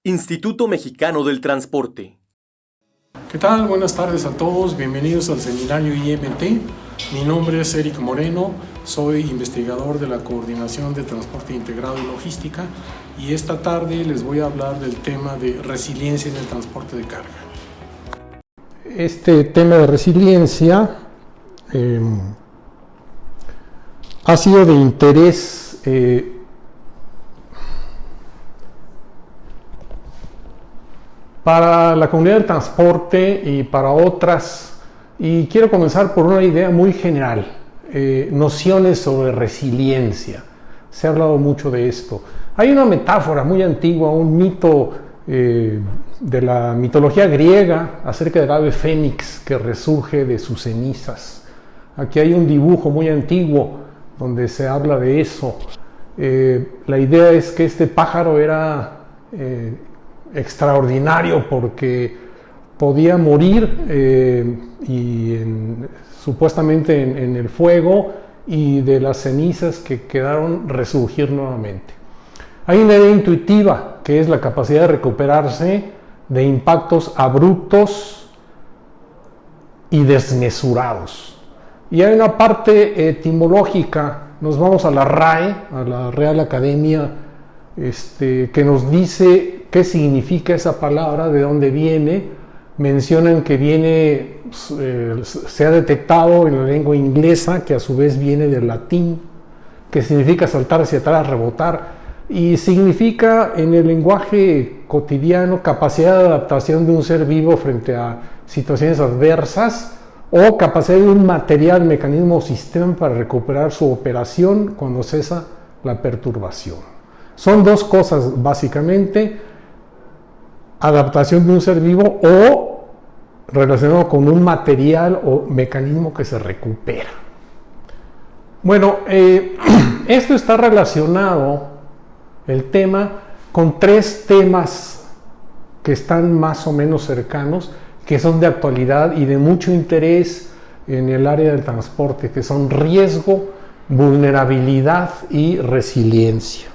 Instituto Mexicano del Transporte. ¿Qué tal? Buenas tardes a todos, bienvenidos al seminario IMT. Mi nombre es Eric Moreno, soy investigador de la Coordinación de Transporte Integrado y Logística y esta tarde les voy a hablar del tema de resiliencia en el transporte de carga. Este tema de resiliencia ha sido de interés para la comunidad del transporte y para otras, y quiero comenzar por una idea muy general, nociones sobre resiliencia. Se ha hablado mucho de esto. Hay una metáfora muy antigua, un mito de la mitología griega acerca del ave fénix que resurge de sus cenizas. Aquí hay un dibujo muy antiguo donde se habla de eso. La idea es que este pájaro era extraordinario porque podía morir supuestamente en el fuego y de las cenizas que quedaron resurgir nuevamente. Hay una idea intuitiva que es la capacidad de recuperarse de impactos abruptos y desmesurados. Y hay una parte etimológica, nos vamos a la RAE, a la Real Academia, que nos dice qué significa esa palabra, de dónde viene. Mencionan que viene, se ha detectado en la lengua inglesa, que a su vez viene del latín, que significa saltar hacia atrás, rebotar, y significa en el lenguaje cotidiano capacidad de adaptación de un ser vivo frente a situaciones adversas o capacidad de un material, mecanismo o sistema para recuperar su operación cuando cesa la perturbación. Son dos cosas básicamente: adaptación de un ser vivo o relacionado con un material o mecanismo que se recupera. Bueno, esto está relacionado, el tema, con tres temas que están más o menos cercanos, que son de actualidad y de mucho interés en el área del transporte, que son riesgo, vulnerabilidad y resiliencia.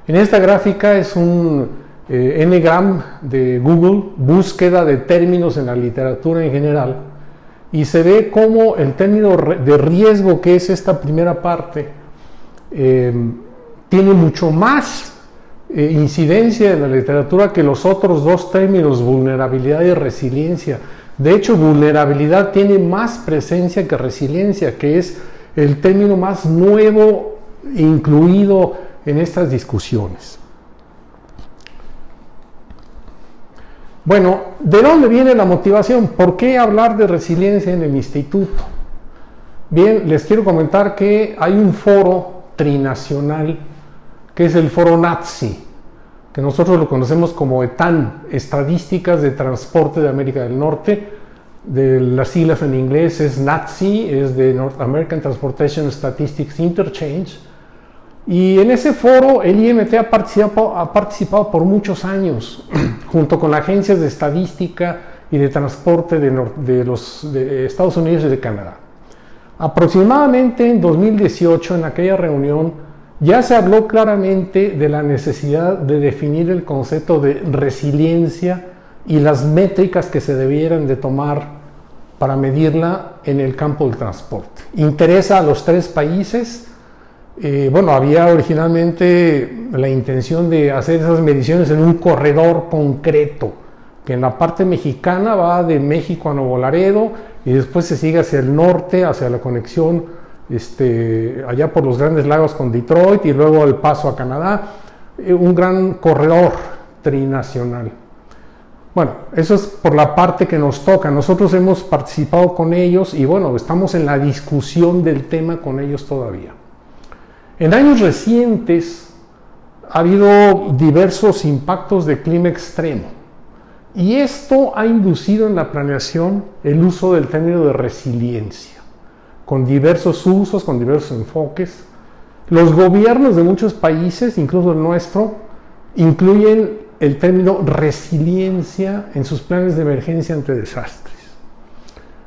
En esta gráfica es un Ngram de Google, búsqueda de términos en la literatura en general, y se ve cómo el término de riesgo, que es esta primera parte, tiene mucho más incidencia en la literatura que los otros dos términos, vulnerabilidad y resiliencia. De hecho, vulnerabilidad tiene más presencia que resiliencia, que es el término más nuevo incluido en estas discusiones. Bueno, ¿de dónde viene la motivación? ¿Por qué hablar de resiliencia en el instituto? Bien, les quiero comentar que hay un foro trinacional que es el foro NATSI, que nosotros lo conocemos como ETAN, Estadísticas de Transporte de América del Norte. De las siglas en inglés es NATSI, es de North American Transportation Statistics Interchange. Y en ese foro el IMT ha participado por muchos años, junto con las agencias de estadística y de transporte de Estados Unidos y de Canadá. Aproximadamente en 2018, en aquella reunión, ya se habló claramente de la necesidad de definir el concepto de resiliencia y las métricas que se debieran de tomar para medirla en el campo del transporte. Interesa a los tres países. Había originalmente la intención de hacer esas mediciones en un corredor concreto, que en la parte mexicana va de México a Nuevo Laredo y después se sigue hacia el norte, hacia la conexión allá por los Grandes Lagos con Detroit y luego el paso a Canadá, un gran corredor trinacional. Bueno, eso es por la parte que nos toca. Nosotros hemos participado con ellos y estamos en la discusión del tema con ellos todavía. En años recientes ha habido diversos impactos de clima extremo y esto ha inducido en la planeación el uso del término de resiliencia, con diversos usos, con diversos enfoques. Los gobiernos de muchos países, incluso el nuestro, incluyen el término resiliencia en sus planes de emergencia ante desastres.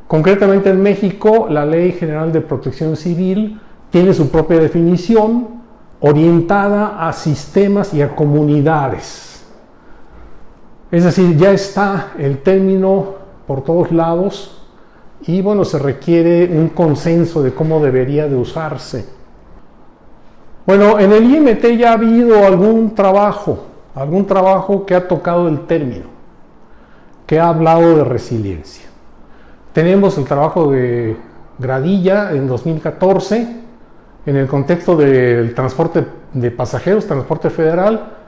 Concretamente en México, la Ley General de Protección Civil tiene su propia definición orientada a sistemas y a comunidades. Es decir, ya está el término por todos lados y bueno, se requiere un consenso de cómo debería de usarse. Bueno, en el IMT ya ha habido algún trabajo que ha tocado el término, que ha hablado de resiliencia. Tenemos el trabajo de Gradilla en 2014, en el contexto del transporte de pasajeros, transporte federal,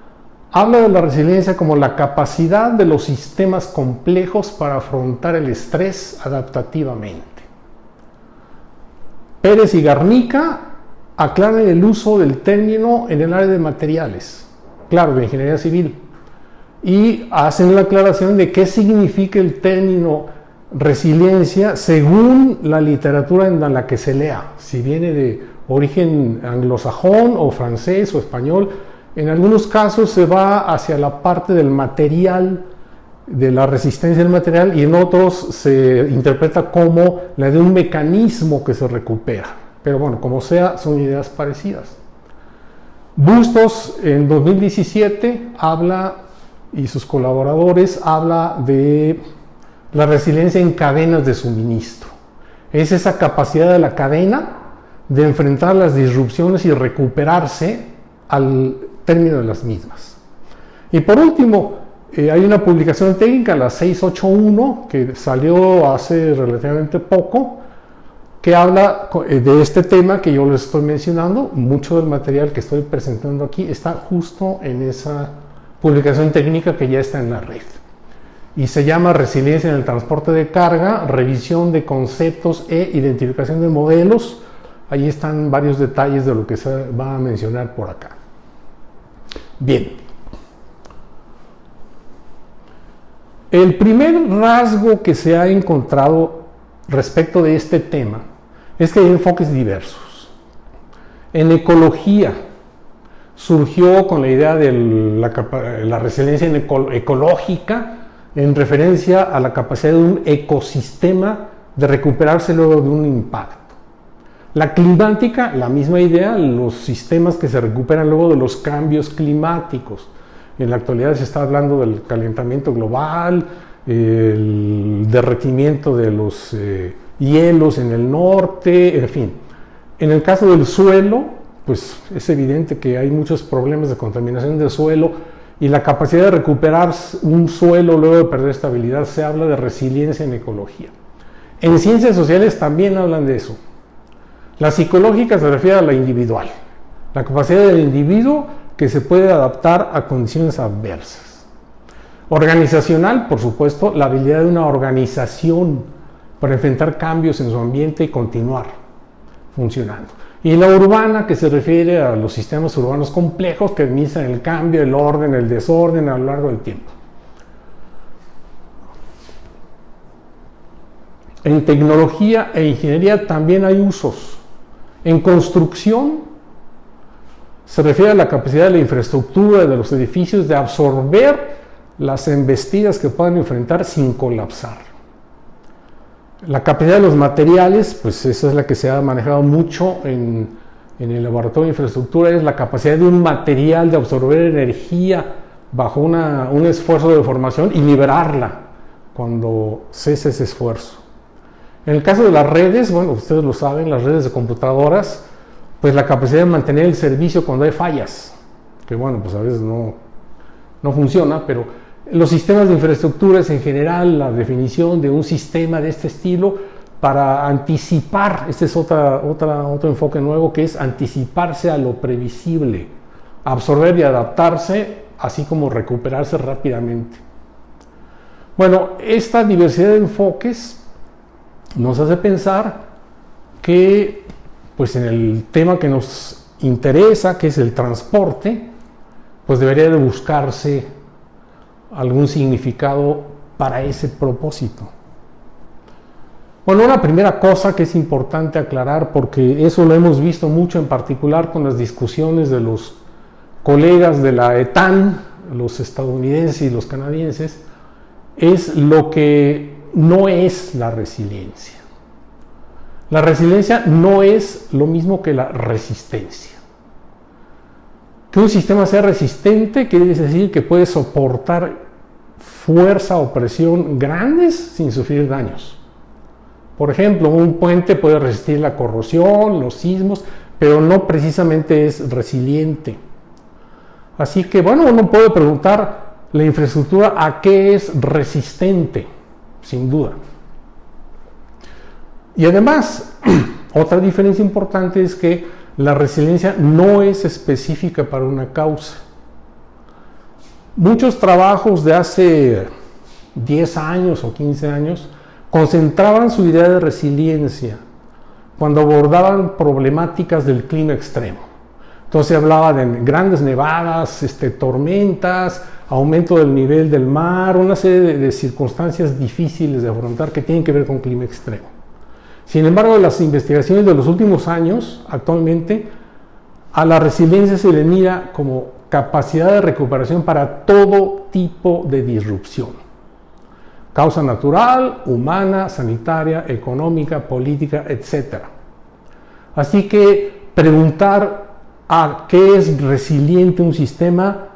habla de la resiliencia como la capacidad de los sistemas complejos para afrontar el estrés adaptativamente. Pérez y Garnica aclaran el uso del término en el área de materiales, claro, de ingeniería civil, y hacen la aclaración de qué significa el término resiliencia según la literatura en la que se lea, si viene de origen anglosajón o francés o español. En algunos casos se va hacia la parte del material, de la resistencia del material, y en otros se interpreta como la de un mecanismo que se recupera. Pero bueno, como sea, son ideas parecidas. Bustos en 2017 habla, y sus colaboradores, habla de la resiliencia en cadenas de suministro. Es esa capacidad de la cadena de enfrentar las disrupciones y recuperarse al término de las mismas. Y por último, hay una publicación técnica, la 681, que salió hace relativamente poco, que habla de este tema que yo les estoy mencionando. Mucho del material que estoy presentando aquí está justo en esa publicación técnica que ya está en la red. Y se llama Resiliencia en el transporte de carga, revisión de conceptos e identificación de modelos. Ahí están varios detalles de lo que se va a mencionar por acá. Bien. El primer rasgo que se ha encontrado respecto de este tema es que hay enfoques diversos. En ecología surgió con la idea de la resiliencia ecológica en referencia a la capacidad de un ecosistema de recuperarse luego de un impacto. La climática, la misma idea, los sistemas que se recuperan luego de los cambios climáticos. En la actualidad se está hablando del calentamiento global, el derretimiento de los hielos en el norte, en fin. En el caso del suelo, pues es evidente que hay muchos problemas de contaminación del suelo y la capacidad de recuperar un suelo luego de perder estabilidad. Se habla de resiliencia en ecología. En ciencias sociales también hablan de eso. La psicológica se refiere a la individual, la capacidad del individuo que se puede adaptar a condiciones adversas. Organizacional, por supuesto, la habilidad de una organización para enfrentar cambios en su ambiente y continuar funcionando. Y la urbana, que se refiere a los sistemas urbanos complejos que administran el cambio, el orden, el desorden a lo largo del tiempo. En tecnología e ingeniería también hay usos. En construcción se refiere a la capacidad de la infraestructura de los edificios de absorber las embestidas que puedan enfrentar sin colapsar. La capacidad de los materiales, pues esa es la que se ha manejado mucho en el laboratorio de infraestructura, es la capacidad de un material de absorber energía bajo un esfuerzo de deformación y liberarla cuando cese ese esfuerzo. En el caso de las redes, bueno, ustedes lo saben, las redes de computadoras, pues la capacidad de mantener el servicio cuando hay fallas, que bueno, pues a veces no funciona, pero los sistemas de infraestructuras en general, la definición de un sistema de este estilo para anticipar, este es otro enfoque nuevo, que es anticiparse a lo previsible, absorber y adaptarse, así como recuperarse rápidamente. Bueno, esta diversidad de enfoques nos hace pensar que, pues en el tema que nos interesa, que es el transporte, pues debería de buscarse algún significado para ese propósito. Bueno, una primera cosa que es importante aclarar, porque eso lo hemos visto mucho en particular con las discusiones de los colegas de la ETAN, los estadounidenses y los canadienses, es lo que no es la resiliencia. La resiliencia no es lo mismo que la resistencia. Que un sistema sea resistente quiere decir que puede soportar fuerza o presión grandes sin sufrir daños. Por ejemplo, un puente puede resistir la corrosión, los sismos, pero no precisamente es resiliente. Así que, bueno, uno puede preguntar, la infraestructura, ¿a qué es resistente? Sin duda. Y además, otra diferencia importante es que la resiliencia no es específica para una causa. Muchos trabajos de hace 10 años o 15 años concentraban su idea de resiliencia cuando abordaban problemáticas del clima extremo. Entonces se hablaba de grandes nevadas, tormentas, aumento del nivel del mar, una serie de circunstancias difíciles de afrontar que tienen que ver con clima extremo. Sin embargo, las investigaciones de los últimos años, actualmente, a la resiliencia se le mira como capacidad de recuperación para todo tipo de disrupción. Causa natural, humana, sanitaria, económica, política, etc. Así que preguntar a qué es resiliente un sistema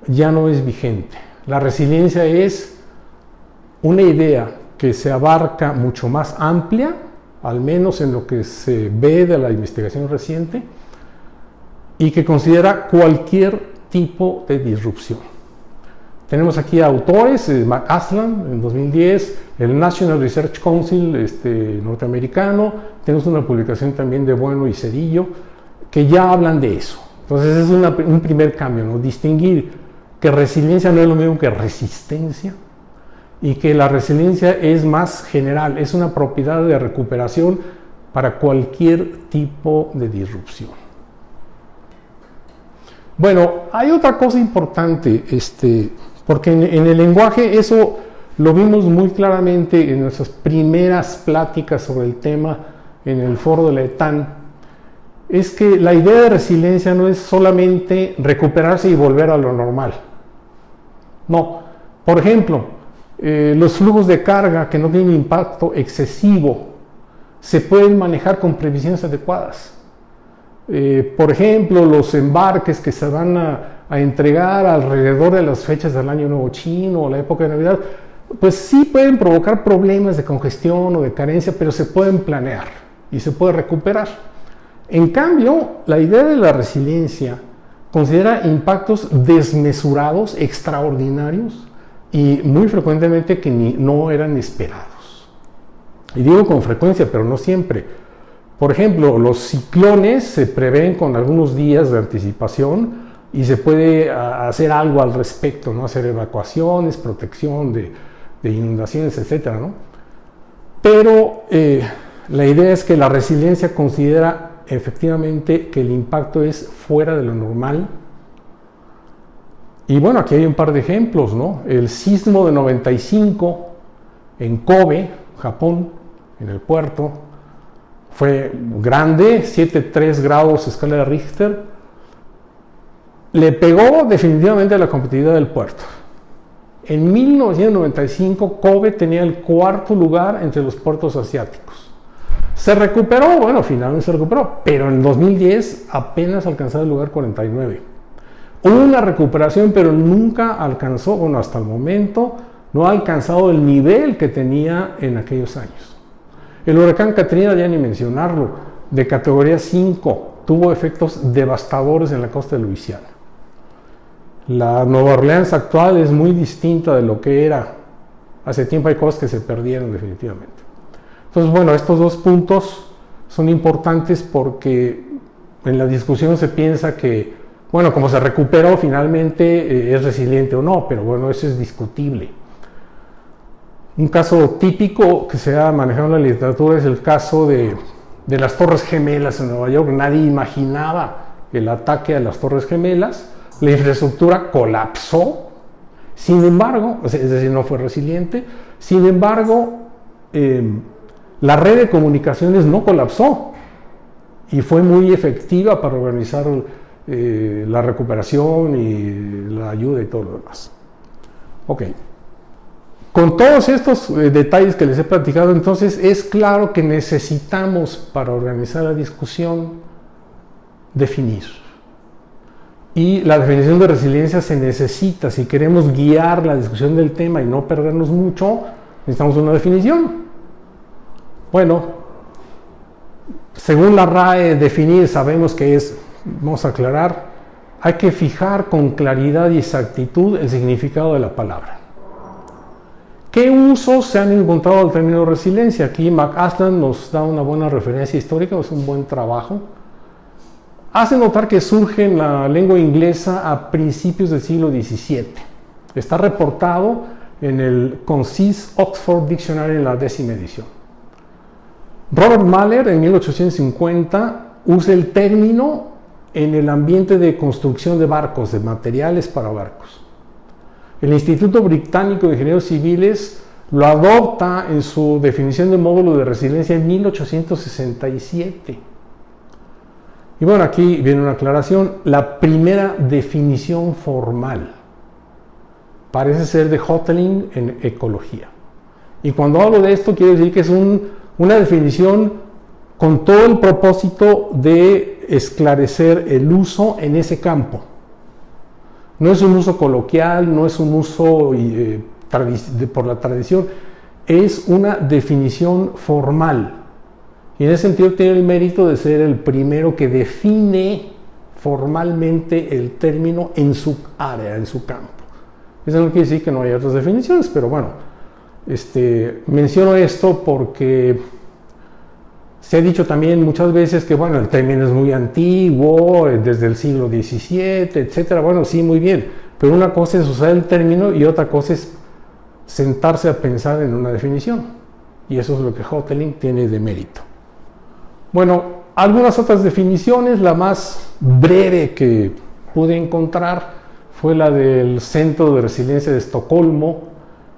ya no es vigente. La resiliencia es una idea que se abarca mucho más amplia, al menos en lo que se ve de la investigación reciente, y que considera cualquier tipo de disrupción. Tenemos aquí autores, McAslan en 2010, el National Research Council norteamericano, tenemos una publicación también de Bueno y Cedillo, que ya hablan de eso. Entonces es un primer cambio, ¿no? Distinguir que resiliencia no es lo mismo que resistencia, y que la resiliencia es más general, es una propiedad de recuperación para cualquier tipo de disrupción. Bueno, hay otra cosa importante, porque en el lenguaje eso lo vimos muy claramente en nuestras primeras pláticas sobre el tema en el foro de la ETAN, es que la idea de resiliencia no es solamente recuperarse y volver a lo normal. No, por ejemplo, los flujos de carga que no tienen impacto excesivo se pueden manejar con previsiones adecuadas. Por ejemplo, los embarques que se van a entregar alrededor de las fechas del Año Nuevo Chino o la época de Navidad, pues sí pueden provocar problemas de congestión o de carencia, pero se pueden planear y se puede recuperar. En cambio, la idea de la resiliencia considera impactos desmesurados, extraordinarios, y muy frecuentemente que no eran esperados. Y digo con frecuencia, pero no siempre. Por ejemplo, los ciclones se prevén con algunos días de anticipación y se puede hacer algo al respecto, ¿no? Hacer evacuaciones, protección de inundaciones, etc., ¿no? Pero la idea es que la resiliencia considera efectivamente que el impacto es fuera de lo normal. Y bueno, aquí hay un par de ejemplos, ¿no? El sismo de 95 en Kobe, Japón, en el puerto, fue grande, 7,3 grados escala de Richter. Le pegó definitivamente a la competitividad del puerto. En 1995, Kobe tenía el cuarto lugar entre los puertos asiáticos. Se recuperó, bueno, finalmente se recuperó, pero en 2010 apenas alcanzaba el lugar 49. Hubo una recuperación, pero nunca alcanzó, bueno, hasta el momento, no ha alcanzado el nivel que tenía en aquellos años. El huracán Katrina, ya ni mencionarlo, de categoría 5, tuvo efectos devastadores en la costa de Luisiana. La Nueva Orleans actual es muy distinta de lo que era. Hace tiempo hay cosas que se perdieron definitivamente. Entonces, bueno, estos dos puntos son importantes porque en la discusión se piensa que, bueno, como se recuperó finalmente, es resiliente o no, pero bueno, eso es discutible. Un caso típico que se ha manejado en la literatura es el caso de las Torres Gemelas en Nueva York. Nadie imaginaba el ataque a las Torres Gemelas, la infraestructura colapsó, sin embargo, es decir, no fue resiliente, sin embargo, la red de comunicaciones no colapsó y fue muy efectiva para organizar la recuperación y la ayuda y todo lo demás. Ok. Con todos estos detalles que les he platicado, entonces es claro que necesitamos para organizar la discusión definir. Y la definición de resiliencia se necesita. Si queremos guiar la discusión del tema y no perdernos mucho, necesitamos una definición. Bueno, según la RAE, definir sabemos que es, vamos a aclarar, hay que fijar con claridad y exactitud el significado de la palabra. ¿Qué usos se han encontrado al término resiliencia? Aquí McAslan nos da una buena referencia histórica, es un buen trabajo. Hace notar que surge en la lengua inglesa a principios del siglo XVII. Está reportado en el Concise Oxford Dictionary en la 10ª edición. Robert Mahler en 1850 usa el término en el ambiente de construcción de barcos, de materiales para barcos. El Instituto Británico de Ingenieros Civiles lo adopta en su definición de módulo de resiliencia en 1867. Y bueno, aquí viene una aclaración. La primera definición formal parece ser de Hotelling en ecología. Y cuando hablo de esto, quiero decir que es una definición con todo el propósito de esclarecer el uso en ese campo. No es un uso coloquial, no es un uso por la tradición, es una definición formal. Y en ese sentido tiene el mérito de ser el primero que define formalmente el término en su área, en su campo. Eso no quiere decir que no haya otras definiciones, pero bueno, menciono esto porque se ha dicho también muchas veces que bueno, el término es muy antiguo, desde el siglo XVII, etcétera. Bueno, sí, muy bien, pero una cosa es usar el término y otra cosa es sentarse a pensar en una definición. Y eso es lo que Hotelling tiene de mérito. Bueno, algunas otras definiciones, la más breve que pude encontrar fue la del Centro de Resiliencia de Estocolmo,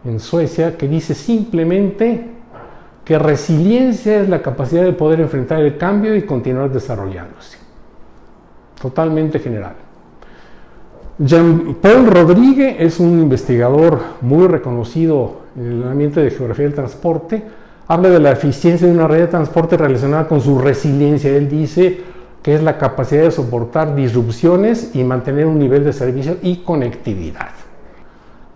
en Suecia, que dice simplemente que resiliencia es la capacidad de poder enfrentar el cambio y continuar desarrollándose. Totalmente general. Jean-Paul Rodríguez es un investigador muy reconocido en el ambiente de geografía del transporte. Habla de la eficiencia de una red de transporte relacionada con su resiliencia. Él dice que es la capacidad de soportar disrupciones y mantener un nivel de servicio y conectividad.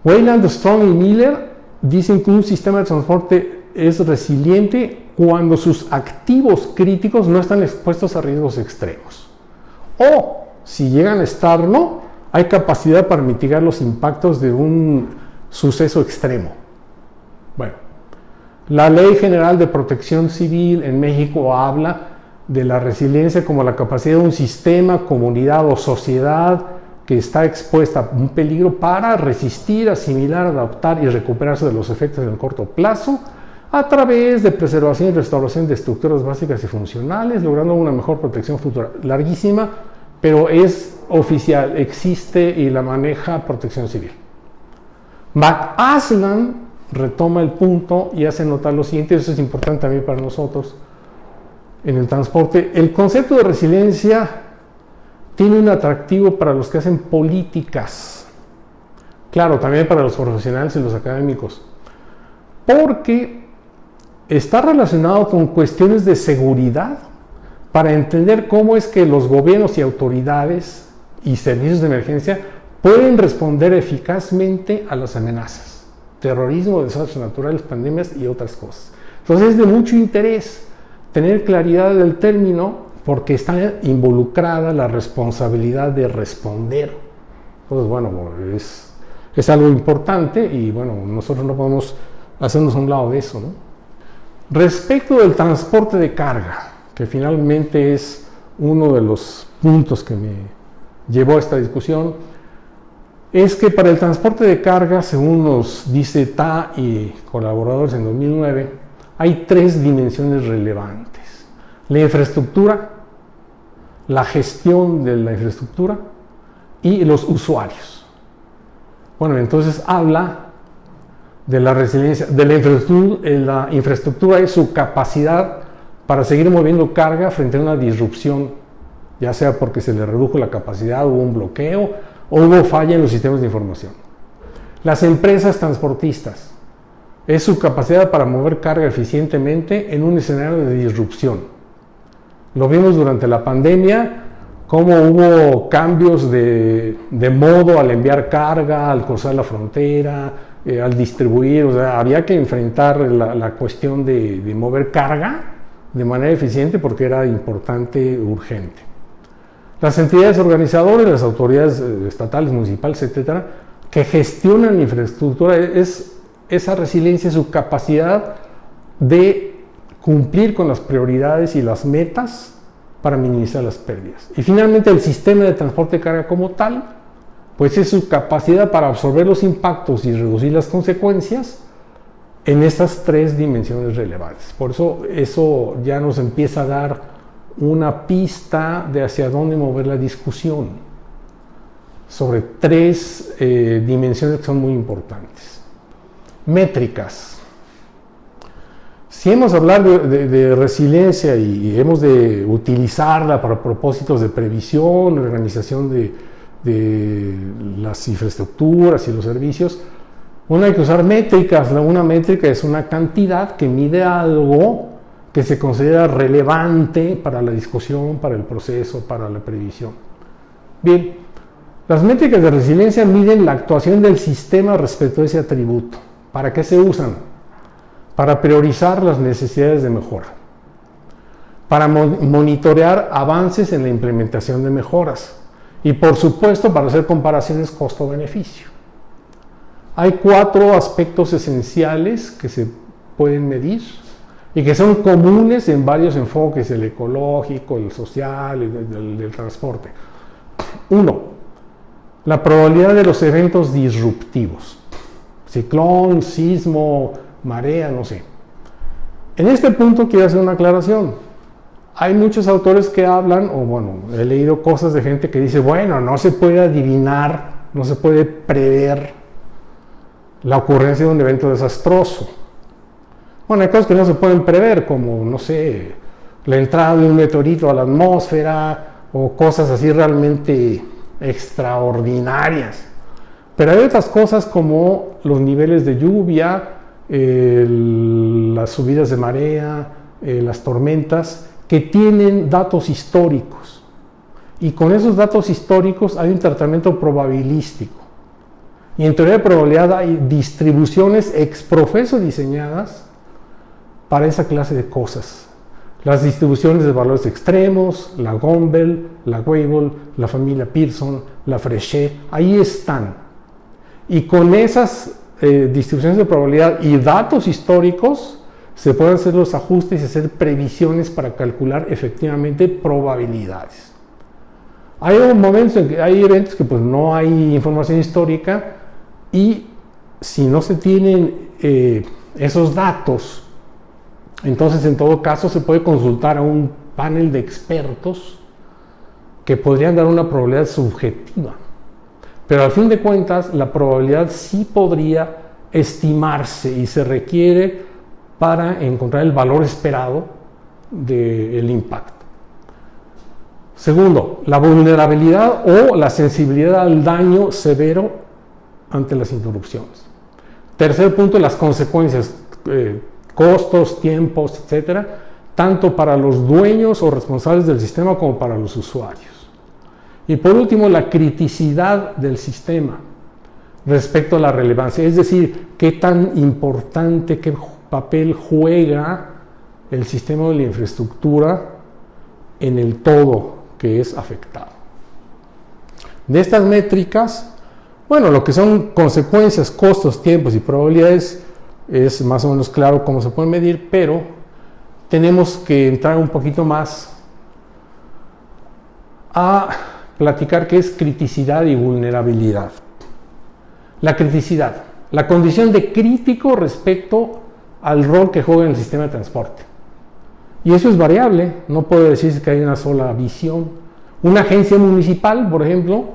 Wayland, Strong y Miller dicen que un sistema de transporte es resiliente cuando sus activos críticos no están expuestos a riesgos extremos. O, si llegan a estarlo, hay capacidad para mitigar los impactos de un suceso extremo. Bueno, la Ley General de Protección Civil en México habla de la resiliencia como la capacidad de un sistema, comunidad o sociedad que está expuesta a un peligro para resistir, asimilar, adaptar y recuperarse de los efectos en el corto plazo a través de preservación y restauración de estructuras básicas y funcionales, logrando una mejor protección futura. Larguísima, pero es oficial, existe y la maneja Protección Civil. McAslan retoma el punto y hace notar lo siguiente, eso es importante también para nosotros en el transporte. El concepto de resiliencia tiene un atractivo para los que hacen políticas, claro, también para los profesionales y los académicos, porque está relacionado con cuestiones de seguridad para entender cómo es que los gobiernos y autoridades y servicios de emergencia pueden responder eficazmente a las amenazas, terrorismo, desastres naturales, pandemias y otras cosas. Entonces es de mucho interés tener claridad del término porque está involucrada la responsabilidad de responder. Entonces, bueno, es algo importante y bueno, nosotros no podemos hacernos a un lado de eso, ¿no? Respecto del transporte de carga, que finalmente es uno de los puntos que me llevó a esta discusión, es que para el transporte de carga, según nos dice TA y colaboradores en 2009, hay 3 dimensiones relevantes: la infraestructura, la gestión de la infraestructura y los usuarios. Bueno, entonces habla de la resiliencia, de la infraestructura y su capacidad para seguir moviendo carga frente a una disrupción, ya sea porque se le redujo la capacidad, hubo un bloqueo o hubo falla en los sistemas de información. Las empresas transportistas es su capacidad para mover carga eficientemente en un escenario de disrupción. Lo vimos durante la pandemia cómo hubo cambios de modo al enviar carga, al cruzar la frontera, al distribuir, o sea, había que enfrentar la cuestión de mover carga de manera eficiente porque era importante, urgente. Las entidades organizadoras, las autoridades estatales, municipales, etcétera, que gestionan infraestructura, es esa resiliencia, su capacidad de cumplir con las prioridades y las metas para minimizar las pérdidas. Y finalmente el sistema de transporte de carga como tal, pues es su capacidad para absorber los impactos y reducir las consecuencias en estas tres dimensiones relevantes. Por eso ya nos empieza a dar una pista de hacia dónde mover la discusión sobre tres dimensiones que son muy importantes. Métricas. Si hemos de hablar de resiliencia y hemos de utilizarla para propósitos de previsión, organización de las infraestructuras y los servicios, hay que usar métricas. Una métrica es una cantidad que mide algo que se considera relevante para la discusión, para el proceso, para la previsión. Bien, las métricas de resiliencia miden la actuación del sistema respecto a ese atributo. ¿Para qué se usan? Para priorizar las necesidades de mejora, para monitorear avances en la implementación de mejoras y, por supuesto, para hacer comparaciones costo-beneficio. Hay 4 aspectos esenciales que se pueden medir y que son comunes en varios enfoques, el ecológico, el social, el del transporte. 1. La probabilidad de los eventos disruptivos, ciclón, sismo, marea, no sé. En este punto quiero hacer una aclaración. Hay muchos autores que hablan, he leído cosas de gente que dice, no se puede adivinar, no se puede prever la ocurrencia de un evento desastroso. Hay cosas que no se pueden prever, como, la entrada de un meteorito a la atmósfera, o cosas así realmente extraordinarias. Pero hay otras cosas como los niveles de lluvia, las subidas de marea, las tormentas, que tienen datos históricos. Y con esos datos históricos hay un tratamiento probabilístico. Y en teoría de probabilidad hay distribuciones ex profeso diseñadas para esa clase de cosas. Las distribuciones de valores extremos, la Gumbel, la Weibull, la familia Pearson, la Fréchet, ahí están. Y con esas distribuciones de probabilidad y datos históricos se pueden hacer los ajustes y hacer previsiones para calcular efectivamente probabilidades. Hay momentos en que hay eventos que pues no hay información histórica y si no se tienen esos datos, entonces en todo caso se puede consultar a un panel de expertos que podrían dar una probabilidad subjetiva. Pero al fin de cuentas, la probabilidad sí podría estimarse y se requiere para encontrar el valor esperado del impacto. Segundo, la vulnerabilidad o la sensibilidad al daño severo ante las interrupciones. Tercer punto, las consecuencias, costos, tiempos, etcétera, tanto para los dueños o responsables del sistema como para los usuarios. Y por último, la criticidad del sistema respecto a la relevancia, es decir, qué tan importante, qué papel juega el sistema de la infraestructura en el todo que es afectado. De estas métricas, lo que son consecuencias, costos, tiempos y probabilidades es más o menos claro cómo se pueden medir, pero tenemos que entrar un poquito más a platicar qué es criticidad y vulnerabilidad. La criticidad, la condición de crítico respecto al rol que juega en el sistema de transporte. Y eso es variable, no puede decirse que hay una sola visión. Una agencia municipal, por ejemplo,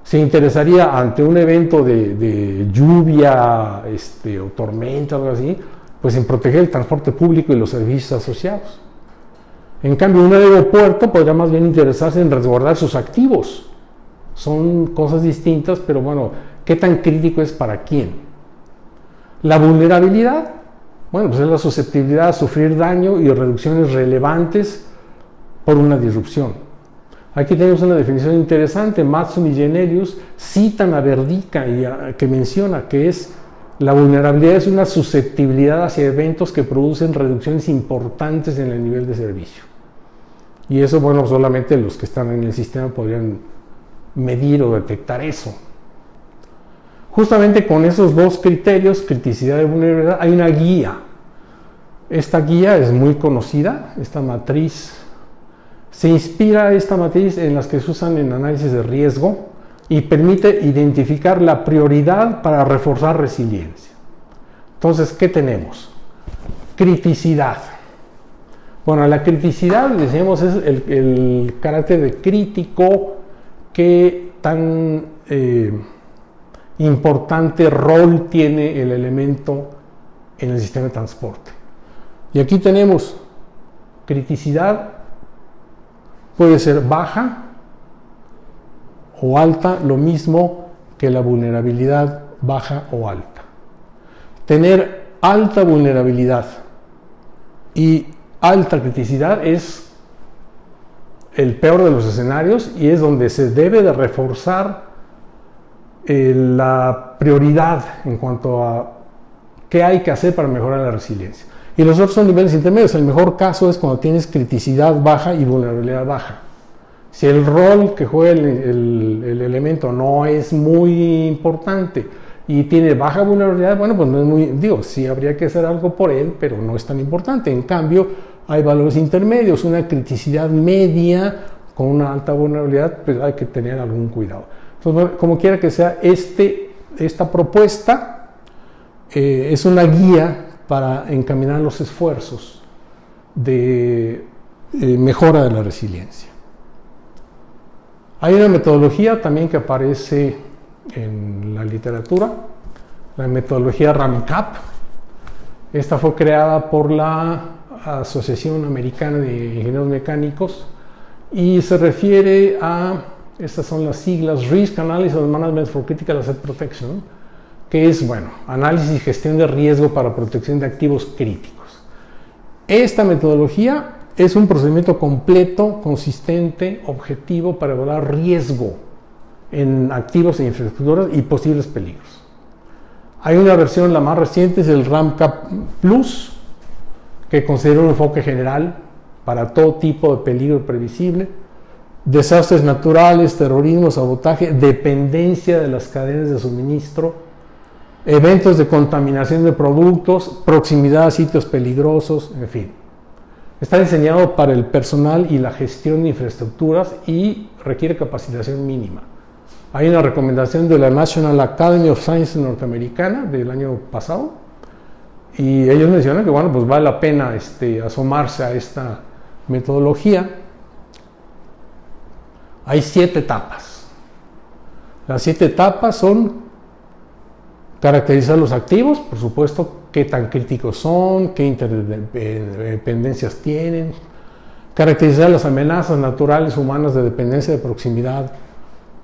se interesaría ante un evento de lluvia o tormenta o algo así, pues en proteger el transporte público y los servicios asociados. En cambio, un aeropuerto podría más bien interesarse en resguardar sus activos. Son cosas distintas, pero ¿qué tan crítico es para quién? La vulnerabilidad, pues es la susceptibilidad a sufrir daño y reducciones relevantes por una disrupción. Aquí tenemos una definición interesante. Matson y Genelius citan a Verdica que menciona que la vulnerabilidad es una susceptibilidad hacia eventos que producen reducciones importantes en el nivel de servicio. Y eso, bueno, solamente los que están en el sistema podrían medir o detectar eso. Justamente con esos dos criterios, criticidad y vulnerabilidad, hay una guía. Esta guía es muy conocida, esta matriz. Se inspira esta matriz en las que se usan en análisis de riesgo y permite identificar la prioridad para reforzar resiliencia. Entonces, ¿qué tenemos? Criticidad. Bueno, la criticidad, decíamos, es el carácter de crítico que tan importante rol tiene el elemento en el sistema de transporte. Y aquí tenemos criticidad, puede ser baja o alta, lo mismo que la vulnerabilidad baja o alta. Tener alta vulnerabilidad y alta criticidad es el peor de los escenarios y es donde se debe de reforzar la prioridad en cuanto a qué hay que hacer para mejorar la resiliencia. Y los otros son niveles intermedios. El mejor caso es cuando tienes criticidad baja y vulnerabilidad baja. Si el rol que juega el elemento no es muy importante y tiene baja vulnerabilidad, bueno, pues no es muy, sí habría que hacer algo por él, pero no es tan importante. En cambio, hay valores intermedios, una criticidad media con una alta vulnerabilidad, pues hay que tener algún cuidado. Entonces, bueno, como quiera que sea, esta propuesta es una guía para encaminar los esfuerzos de mejora de la resiliencia. Hay una metodología también que aparece en la literatura, la metodología RAMCAP. Esta fue creada por la Asociación Americana de Ingenieros Mecánicos y se refiere a, estas son las siglas, Risk Analysis and Management for Critical Asset Protection, que es, bueno, análisis y gestión de riesgo para protección de activos críticos. Esta metodología es un procedimiento completo, consistente, objetivo para evaluar riesgo en activos e infraestructuras y posibles peligros. Hay una versión, la más reciente, es el RAMCAP Plus, que considera un enfoque general para todo tipo de peligro previsible, desastres naturales, terrorismo, sabotaje, dependencia de las cadenas de suministro, eventos de contaminación de productos, proximidad a sitios peligrosos, en fin. Está diseñado para el personal y la gestión de infraestructuras y requiere capacitación mínima. Hay una recomendación de la National Academy of Sciences norteamericana del año pasado y ellos mencionan que, bueno, pues vale la pena asomarse a esta metodología. Hay 7 etapas. Las 7 etapas son caracterizar los activos, por supuesto, qué tan críticos son, qué interdependencias tienen, caracterizar las amenazas naturales humanas de dependencia de proximidad,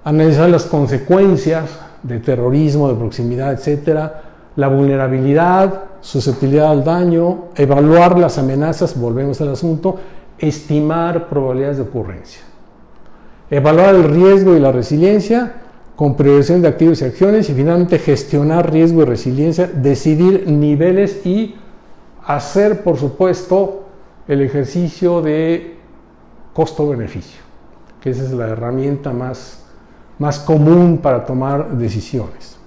analizar las consecuencias de terrorismo, de proximidad, etcétera, la vulnerabilidad, susceptibilidad al daño, evaluar las amenazas, volvemos al asunto, estimar probabilidades de ocurrencia, evaluar el riesgo y la resiliencia, con priorización de activos y acciones, y finalmente gestionar riesgo y resiliencia, decidir niveles y hacer, por supuesto, el ejercicio de costo-beneficio, que esa es la herramienta más común para tomar decisiones.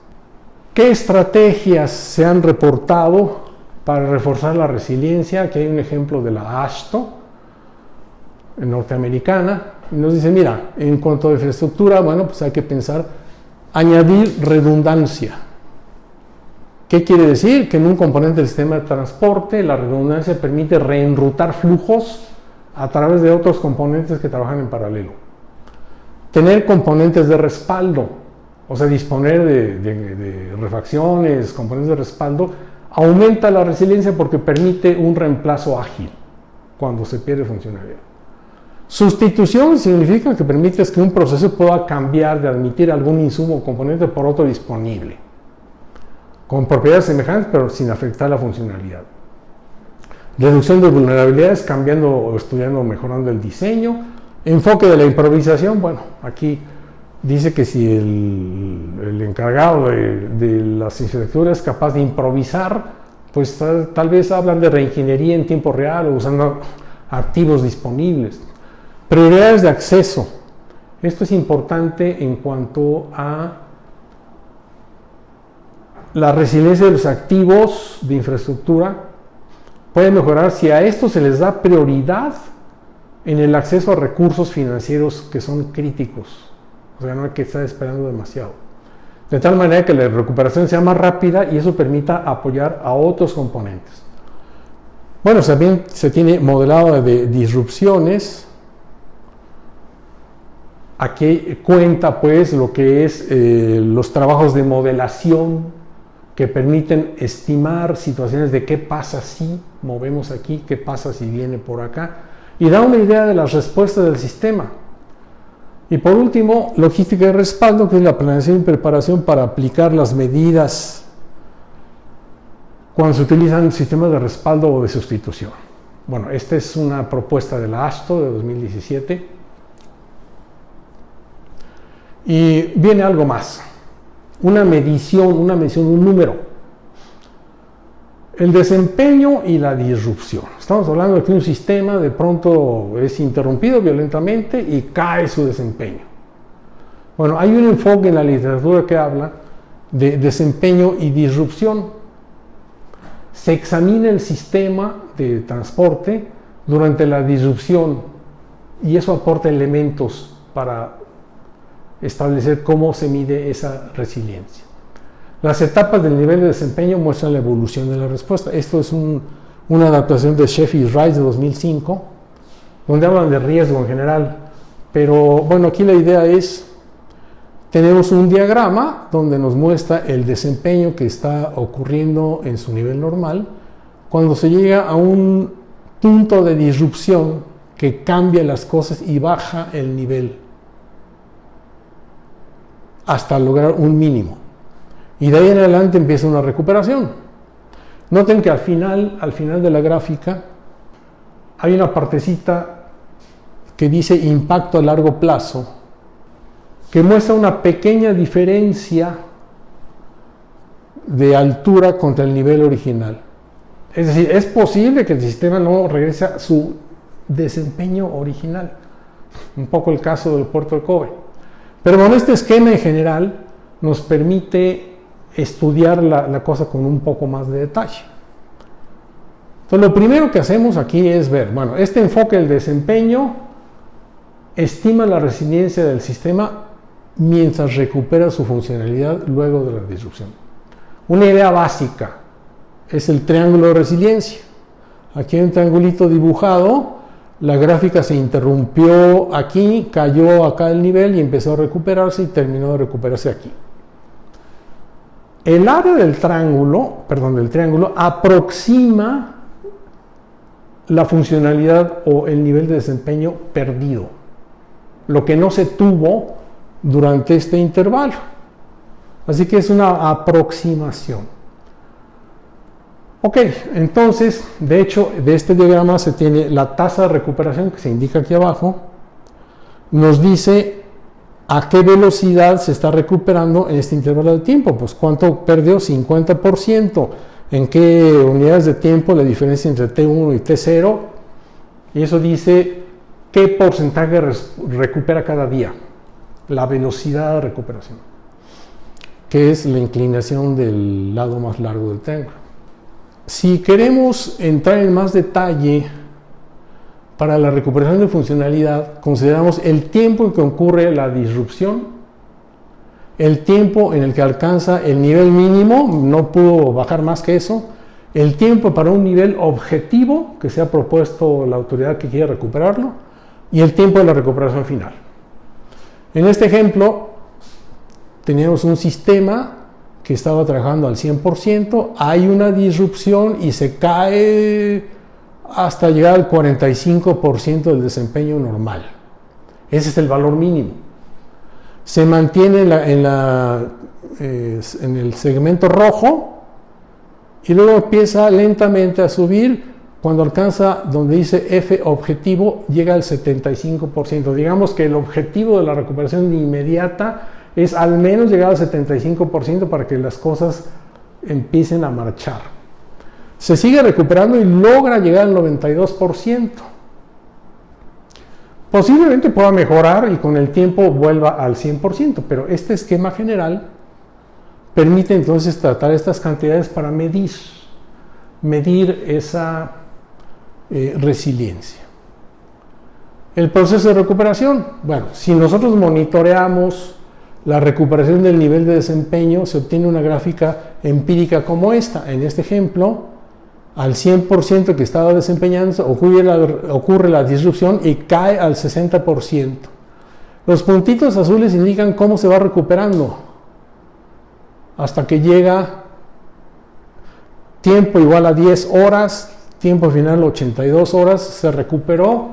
¿Qué estrategias se han reportado para reforzar la resiliencia? Aquí hay un ejemplo de la AASHTO, norteamericana, y nos dice, mira, en cuanto a infraestructura, bueno, pues hay que pensar, añadir redundancia. ¿Qué quiere decir? Que en un componente del sistema de transporte, la redundancia permite reenrutar flujos a través de otros componentes que trabajan en paralelo. Tener componentes de respaldo, o sea, disponer de refacciones, componentes de respaldo, aumenta la resiliencia porque permite un reemplazo ágil cuando se pierde funcionalidad. Sustitución significa que permites que un proceso pueda cambiar de admitir algún insumo o componente por otro disponible, con propiedades semejantes pero sin afectar la funcionalidad. Reducción de vulnerabilidades cambiando o estudiando o mejorando el diseño, Enfoque de la improvisación, bueno, aquí dice que si el encargado de las infraestructuras es capaz de improvisar, pues tal vez hablan de reingeniería en tiempo real o usando activos disponibles. Prioridades de acceso. Esto es importante en cuanto a la resiliencia de los activos de infraestructura. Puede mejorar si a esto se les da prioridad en el acceso a recursos financieros que son críticos. O sea, no hay que estar esperando demasiado. De tal manera que la recuperación sea más rápida y eso permita apoyar a otros componentes. Bueno, también se tiene modelado de disrupciones. Aquí cuenta pues lo que es los trabajos de modelación que permiten estimar situaciones de qué pasa si movemos aquí, qué pasa si viene por acá, y da una idea de las respuestas del sistema. Y por último, logística de respaldo, que es la planeación y preparación para aplicar las medidas cuando se utilizan sistemas de respaldo o de sustitución. Bueno, esta es una propuesta de la AASHTO de 2017. Y viene algo más, una medición, un número. El desempeño y la disrupción. Estamos hablando de que un sistema de pronto es interrumpido violentamente y cae su desempeño. Bueno, hay un enfoque en la literatura que habla de desempeño y disrupción. Se examina el sistema de transporte durante la disrupción y eso aporta elementos para establecer cómo se mide esa resiliencia. Las etapas del nivel de desempeño muestran la evolución de la respuesta. Esto es una adaptación de Sheffield Rice de 2005, donde hablan de riesgo en general. Pero bueno, aquí la idea es, tenemos un diagrama donde nos muestra el desempeño que está ocurriendo en su nivel normal, cuando se llega a un punto de disrupción que cambia las cosas y baja el nivel hasta lograr un mínimo. Y de ahí en adelante empieza una recuperación. Noten que al final de la gráfica hay una partecita que dice impacto a largo plazo, que muestra una pequeña diferencia de altura contra el nivel original. Es decir, es posible que el sistema no regrese a su desempeño original. Un poco el caso del puerto de Kobe. Pero bueno, este esquema en general nos permite estudiar la cosa con un poco más de detalle. Entonces, lo primero que hacemos aquí es ver, bueno, este enfoque del desempeño estima la resiliencia del sistema mientras recupera su funcionalidad luego de la disrupción. Una idea básica es el triángulo de resiliencia. Aquí hay un triangulito dibujado, la gráfica se interrumpió aquí, cayó acá el nivel y empezó a recuperarse y terminó de recuperarse aquí. El área del triángulo aproxima la funcionalidad o el nivel de desempeño perdido, lo que no se tuvo durante este intervalo. Así que es una aproximación. Ok, entonces, de hecho, de este diagrama se tiene la tasa de recuperación que se indica aquí abajo, nos dice a qué velocidad se está recuperando en este intervalo de tiempo. Pues cuánto perdió, 50%, en qué unidades de tiempo la diferencia entre T1 y T0, y eso dice qué porcentaje recupera cada día, la velocidad de recuperación, que es la inclinación del lado más largo del triángulo. Si queremos entrar en más detalle para la recuperación de funcionalidad, consideramos el tiempo en que ocurre la disrupción, el tiempo en el que alcanza el nivel mínimo, no pudo bajar más que eso, el tiempo para un nivel objetivo que se ha propuesto la autoridad que quiere recuperarlo, y el tiempo de la recuperación final. En este ejemplo, teníamos un sistema que estaba trabajando al 100%, hay una disrupción y se cae hasta llegar al 45% del desempeño normal. Ese es el valor mínimo. Se mantiene en el segmento rojo y luego empieza lentamente a subir cuando alcanza donde dice F objetivo, llega al 75%. Digamos que el objetivo de la recuperación inmediata es al menos llegar al 75% para que las cosas empiecen a marchar. Se sigue recuperando y logra llegar al 92%. Posiblemente pueda mejorar y con el tiempo vuelva al 100%, pero este esquema general permite entonces tratar estas cantidades para medir esa resiliencia. El proceso de recuperación, bueno, si nosotros monitoreamos la recuperación del nivel de desempeño, se obtiene una gráfica empírica como esta. En este ejemplo, al 100% que estaba desempeñándose ocurre la disrupción y cae al 60%. Los puntitos azules indican cómo se va recuperando hasta que llega tiempo igual a 10 horas, tiempo final 82 horas, se recuperó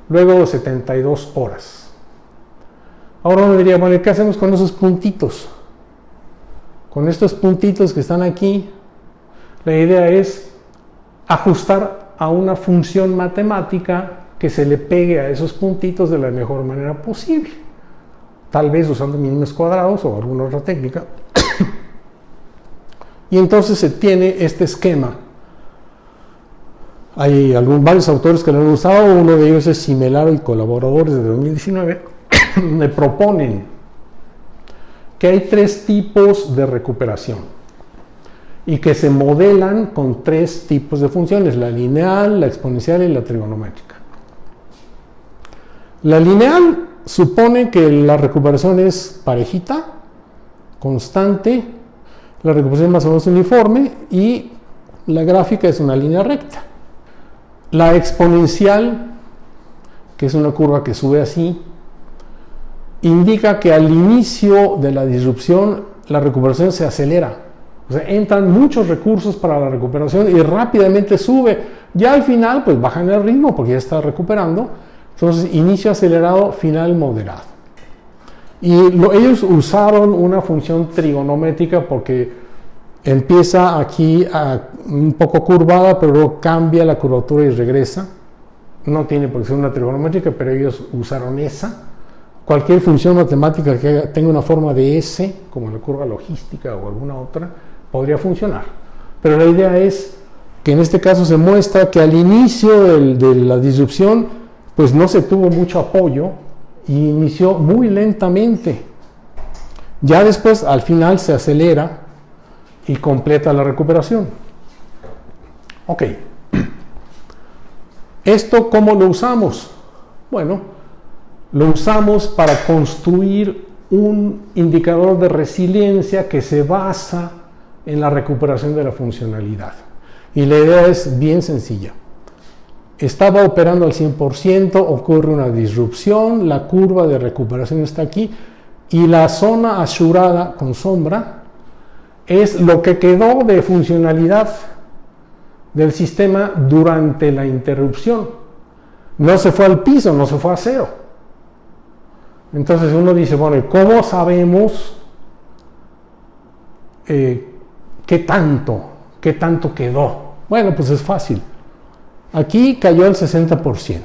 luego de 72 horas. Ahora uno diría, bueno, ¿qué hacemos con esos puntitos? Con estos puntitos que están aquí, la idea es ajustar a una función matemática que se le pegue a esos puntitos de la mejor manera posible. Tal vez usando mínimos cuadrados o alguna otra técnica. Y entonces se tiene este esquema. Hay varios autores que lo han usado, uno de ellos es Cimelaro y colaboradores de 2019, donde proponen que hay 3 tipos de recuperación y que se modelan con 3 tipos de funciones: la lineal, la exponencial y la trigonométrica. La lineal supone que la recuperación es parejita, constante, la recuperación es más o menos uniforme y la gráfica es una línea recta. La exponencial, que es una curva que sube así, indica que al inicio de la disrupción la recuperación se acelera. O sea, entran muchos recursos para la recuperación y rápidamente sube. Ya al final, pues bajan el ritmo porque ya está recuperando. Entonces, inicio acelerado, final moderado. Y ellos usaron una función trigonométrica porque empieza aquí un poco curvada, pero luego cambia la curvatura y regresa. No tiene por qué ser una trigonométrica, pero ellos usaron esa. Cualquier función matemática que tenga una forma de S, como la curva logística o alguna otra, podría funcionar. Pero la idea es que en este caso se muestra que al inicio de la disrupción, pues no se tuvo mucho apoyo y inició muy lentamente. Ya después, al final, se acelera y completa la recuperación. Ok. ¿Esto cómo lo usamos? Bueno, lo usamos para construir un indicador de resiliencia que se basa en la recuperación de la funcionalidad. Y la idea es bien sencilla. Estaba operando al 100%, ocurre una disrupción, la curva de recuperación está aquí y la zona azulada con sombra es lo que quedó de funcionalidad del sistema durante la interrupción. No se fue al piso, no se fue a cero. Entonces uno dice, bueno, ¿cómo sabemos qué tanto quedó? Bueno, pues es fácil. Aquí cayó el 60%.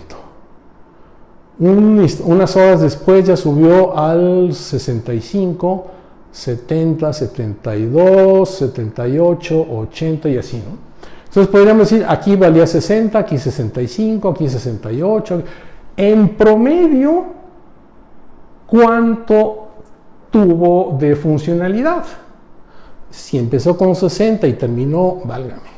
Unas horas después ya subió al 65, 70, 72, 78, 80 y así, ¿no? Entonces podríamos decir, aquí valía 60, aquí 65, aquí 68. En promedio, ¿cuánto tuvo de funcionalidad? Si empezó con 60 y terminó, válgame,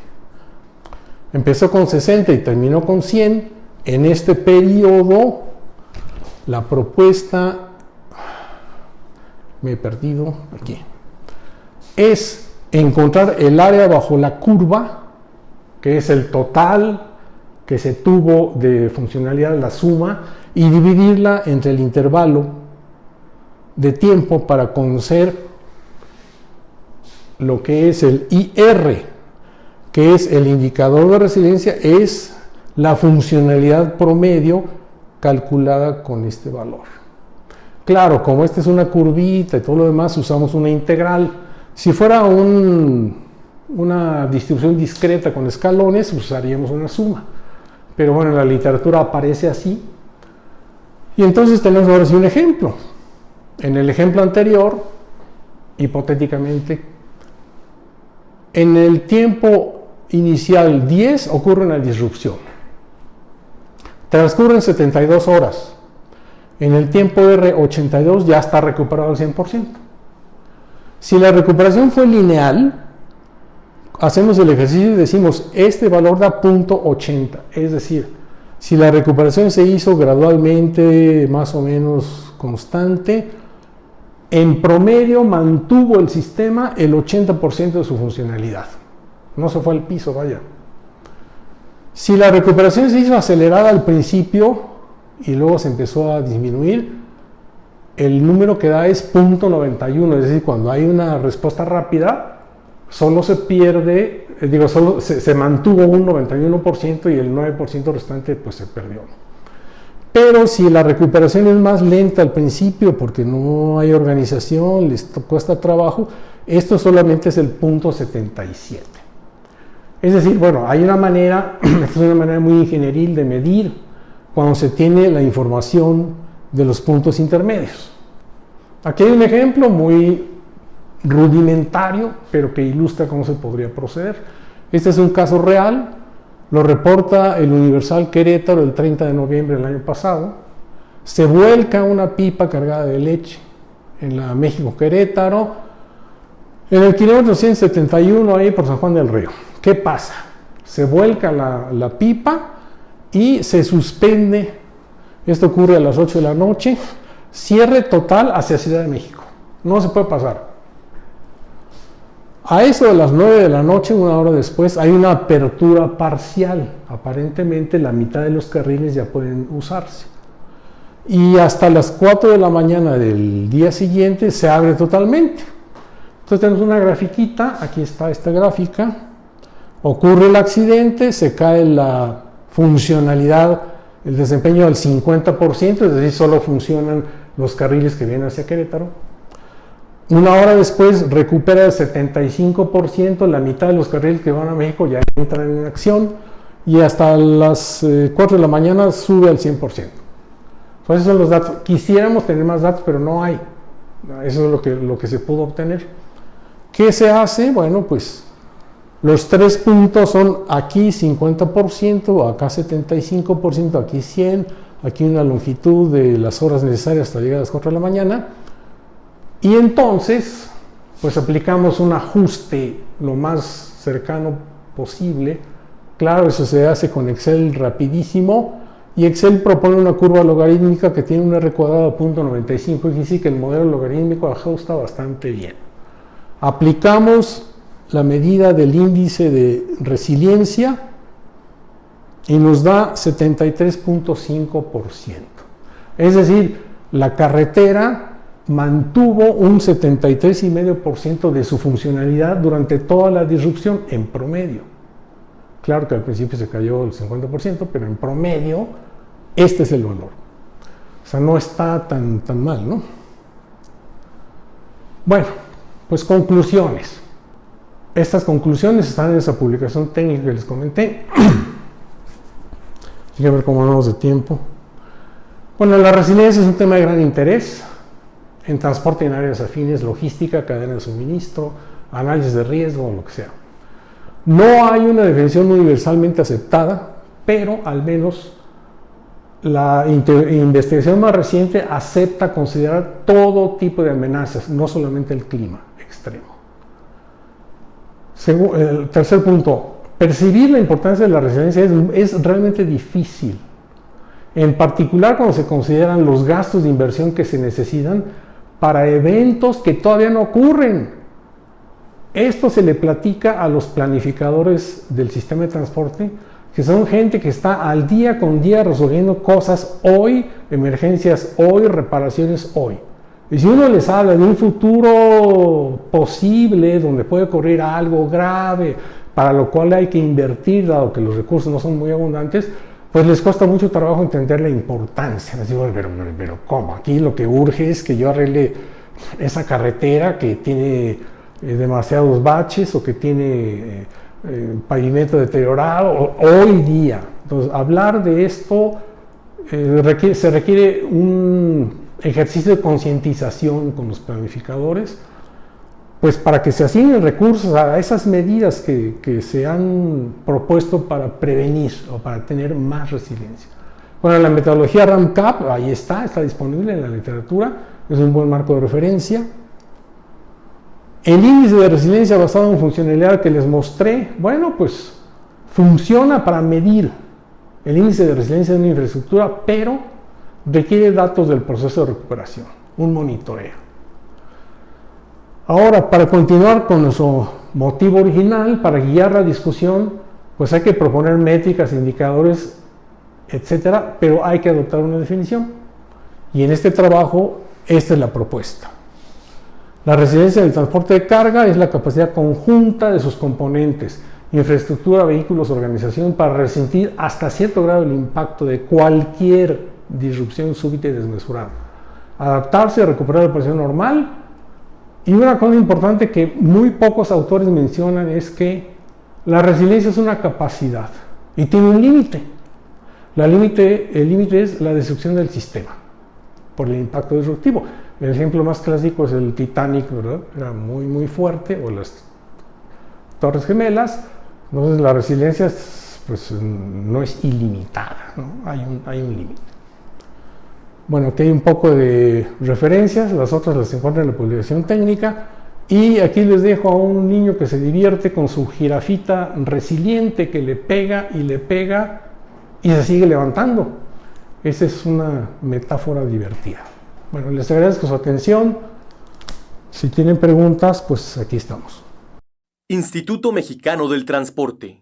empezó con 60 y terminó con 100, en este periodo la propuesta, me he perdido aquí, es encontrar el área bajo la curva, que es el total que se tuvo de funcionalidad, la suma, y dividirla entre el intervalo de tiempo para conocer lo que es el IR, que es el indicador de resiliencia, es la funcionalidad promedio calculada con este valor. Claro, como esta es una curvita y todo lo demás, usamos una integral. Si fuera una distribución discreta con escalones, usaríamos una suma. pero bueno, en la literatura aparece así. Y entonces tenemos ahora sí un ejemplo. En el ejemplo anterior, hipotéticamente, en el tiempo inicial 10 ocurre una disrupción. Transcurren 72 horas. En el tiempo R82 ya está recuperado al 100%. Si la recuperación fue lineal, hacemos el ejercicio y decimos, este valor da 0.80. Es decir, si la recuperación se hizo gradualmente, más o menos constante, en promedio mantuvo el sistema el 80% de su funcionalidad. No se fue al piso, vaya. Si la recuperación se hizo acelerada al principio y luego se empezó a disminuir, el número que da es 0.91, es decir, cuando hay una respuesta rápida, solo se pierde, solo se mantuvo un 91% y el 9% restante pues se perdió. Pero si la recuperación es más lenta al principio porque no hay organización, les cuesta trabajo, esto solamente es el 0.77. Es decir, bueno, hay una manera, esta es una manera muy ingenieril de medir cuando se tiene la información de los puntos intermedios. Aquí hay un ejemplo muy rudimentario, pero que ilustra cómo se podría proceder. Este es un caso real, lo reporta el Universal Querétaro el 30 de noviembre del año pasado. Se vuelca una pipa cargada de leche en la México Querétaro, en el kilómetro 171 ahí por San Juan del Río. ¿Qué pasa? Se vuelca la pipa y se suspende. Esto ocurre a las 8 de la noche. Cierre total hacia Ciudad de México. No se puede pasar. A eso de las 9 de la noche, una hora después, hay una apertura parcial. Aparentemente la mitad de los carriles ya pueden usarse. Y hasta las 4 de la mañana del día siguiente se abre totalmente. Entonces tenemos una grafiquita, aquí está esta gráfica. Ocurre el accidente, se cae la funcionalidad, el desempeño del 50%, es decir, solo funcionan los carriles que vienen hacia Querétaro. Una hora después recupera el 75%, la mitad de los carriles que van a México ya entran en acción y hasta las 4 de la mañana sube al 100%. Entonces esos son los datos. Quisiéramos tener más datos, pero no hay. Eso es lo que se pudo obtener. ¿Qué se hace? Bueno, pues los tres puntos son aquí 50%, acá 75%, aquí 100%, aquí una longitud de las horas necesarias hasta llegar a las 4 de la mañana. Y entonces, pues aplicamos un ajuste lo más cercano posible. Claro, eso se hace con Excel rapidísimo. Y Excel propone una curva logarítmica que tiene un R cuadrado de 0.95, y dice que el modelo logarítmico ajusta bastante bien. Aplicamos la medida del índice de resiliencia y nos da 73.5%. Es decir, la carretera mantuvo un 73,5% de su funcionalidad durante toda la disrupción en promedio. Claro que al principio se cayó el 50%, pero en promedio este es el valor. O sea, no está tan mal, ¿no? Bueno, pues conclusiones. Estas conclusiones están en esa publicación técnica que les comenté. Hay que ver cómo vamos de tiempo. Bueno, la resiliencia es un tema de gran interés en transporte en áreas afines, logística, cadena de suministro, análisis de riesgo, lo que sea. No hay una definición universalmente aceptada, pero al menos la investigación más reciente acepta considerar todo tipo de amenazas, no solamente el clima extremo. El tercer punto, percibir la importancia de la resiliencia es realmente difícil, en particular cuando se consideran los gastos de inversión que se necesitan para eventos que todavía no ocurren. Esto se le platica a los planificadores del sistema de transporte, que son gente que está al día con día resolviendo cosas hoy, emergencias hoy, reparaciones hoy. Y si uno les habla de un futuro posible donde puede ocurrir algo grave, para lo cual hay que invertir, dado que los recursos no son muy abundantes, pues les cuesta mucho trabajo entender la importancia. Les digo, pero ¿cómo? Aquí lo que urge es que yo arregle esa carretera que tiene demasiados baches o que tiene pavimento deteriorado hoy día. Entonces, hablar de esto se requiere un ejercicio de concientización con los planificadores, pues para que se asignen recursos a esas medidas que se han propuesto para prevenir o para tener más resiliencia. Bueno, la metodología RAMCAP, ahí está disponible en la literatura, es un buen marco de referencia. El índice de resiliencia basado en funcionalidad que les mostré, bueno, pues funciona para medir el índice de resiliencia de una infraestructura, pero requiere datos del proceso de recuperación, un monitoreo. Ahora, para continuar con nuestro motivo original, para guiar la discusión, pues hay que proponer métricas, indicadores, etcétera, pero hay que adoptar una definición. Y en este trabajo, esta es la propuesta. La resiliencia del transporte de carga es la capacidad conjunta de sus componentes, infraestructura, vehículos, organización, para resistir hasta cierto grado el impacto de cualquier disrupción súbita y desmesurada. Adaptarse a recuperar la operación normal. Y una cosa importante que muy pocos autores mencionan es que la resiliencia es una capacidad y tiene un límite. El límite es la destrucción del sistema por el impacto disruptivo. El ejemplo más clásico es el Titanic, ¿verdad? Era muy, muy fuerte, o las Torres Gemelas. Entonces la resiliencia pues, no es ilimitada, ¿no? Hay un límite. Bueno, aquí hay un poco de referencias, las otras las encuentran en la publicación técnica. Y aquí les dejo a un niño que se divierte con su jirafita resiliente que le pega y se sigue levantando. Esa es una metáfora divertida. Bueno, les agradezco su atención. Si tienen preguntas, pues aquí estamos. Instituto Mexicano del Transporte.